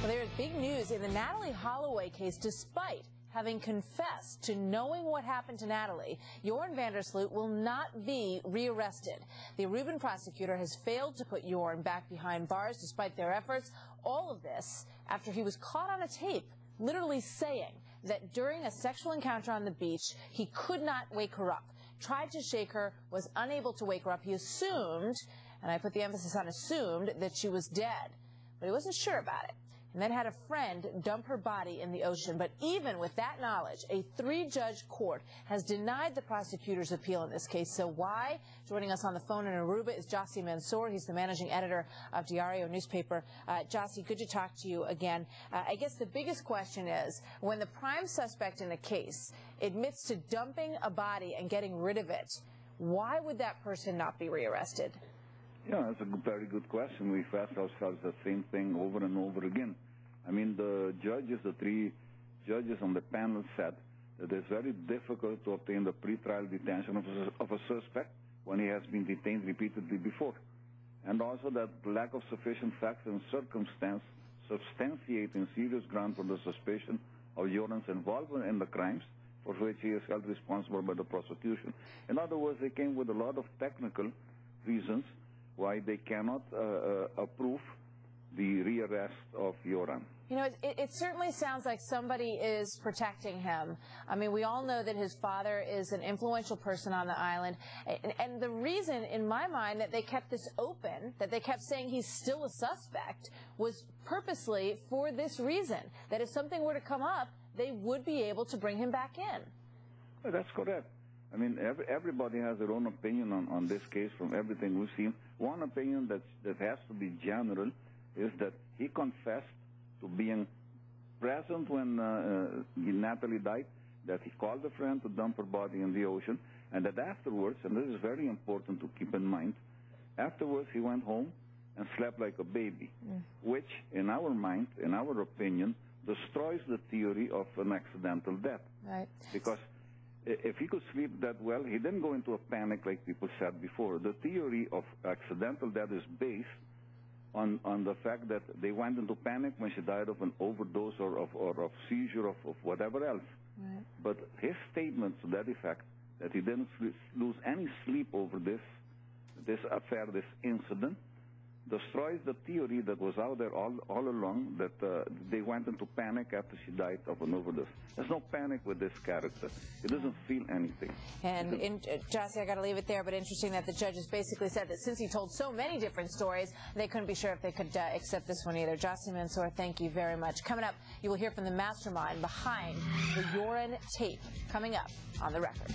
Well, there is big news in the Natalie Holloway case. Despite having confessed to knowing what happened to Natalie, Joran Vandersloot will not be rearrested. The Aruban prosecutor has failed to put Joran back behind bars despite their efforts. All of this after he was caught on a tape literally saying that during a sexual encounter on the beach, he could not wake her up, tried to shake her, was unable to wake her up. He assumed, and I put the emphasis on assumed, that she was dead, but he wasn't sure about it, and then had a friend dump her body in the ocean. But even with that knowledge, a 3-judge court has denied the prosecutor's appeal in this case. So why? Joining us on the phone in Aruba is Joran Vandersloot. He's the managing editor of Diario newspaper. Joran, good to talk to you again. I guess the biggest question is, when the prime suspect in the case admits to dumping a body and getting rid of it, why would that person not be rearrested? Yeah, that's a very good question. We've asked ourselves the same thing over and over again. I mean, the judges, the 3 judges on the panel said that it's very difficult to obtain the pretrial detention of a suspect when he has been detained repeatedly before. And also that lack of sufficient facts and circumstance substantiating serious ground for the suspicion of Joran's involvement in the crimes for which he is held responsible by the prosecution. In other words, they came with a lot of technical reasons why they cannot approve the rearrest of Joran. You know, it certainly sounds like somebody is protecting him. I mean, we all know that his father is an influential person on the island. And the reason, in my mind, that they kept this open, that they kept saying he's still a suspect, was purposely for this reason, that if something were to come up, they would be able to bring him back in. Well, that's correct. I mean, everybody has their own opinion on this case from everything we've seen. One opinion that has to be general is that he confessed to being present when Natalie died, that he called a friend to dump her body in the ocean, and that afterwards, and this is very important to keep in mind, afterwards he went home and slept like a baby, which, in our mind, in our opinion, destroys the theory of an accidental death. Right. Because if he could sleep that well, he didn't go into a panic like people said before. The theory of accidental death is based on the fact that they went into panic when she died of an overdose or of seizure of whatever else. Right. But his statement to that effect, that he didn't lose any sleep over this affair, this incident, destroys the theory that was out there all along, that they went into panic after she died of an overdose. There's no panic with this character. He doesn't feel anything. And, Josie, I got to leave it there, but interesting that the judges basically said that since he told so many different stories, they couldn't be sure if they could accept this one either. Joran Vandersloot, thank you very much. Coming up, you will hear from the mastermind behind the Joran tape, coming up on The Record.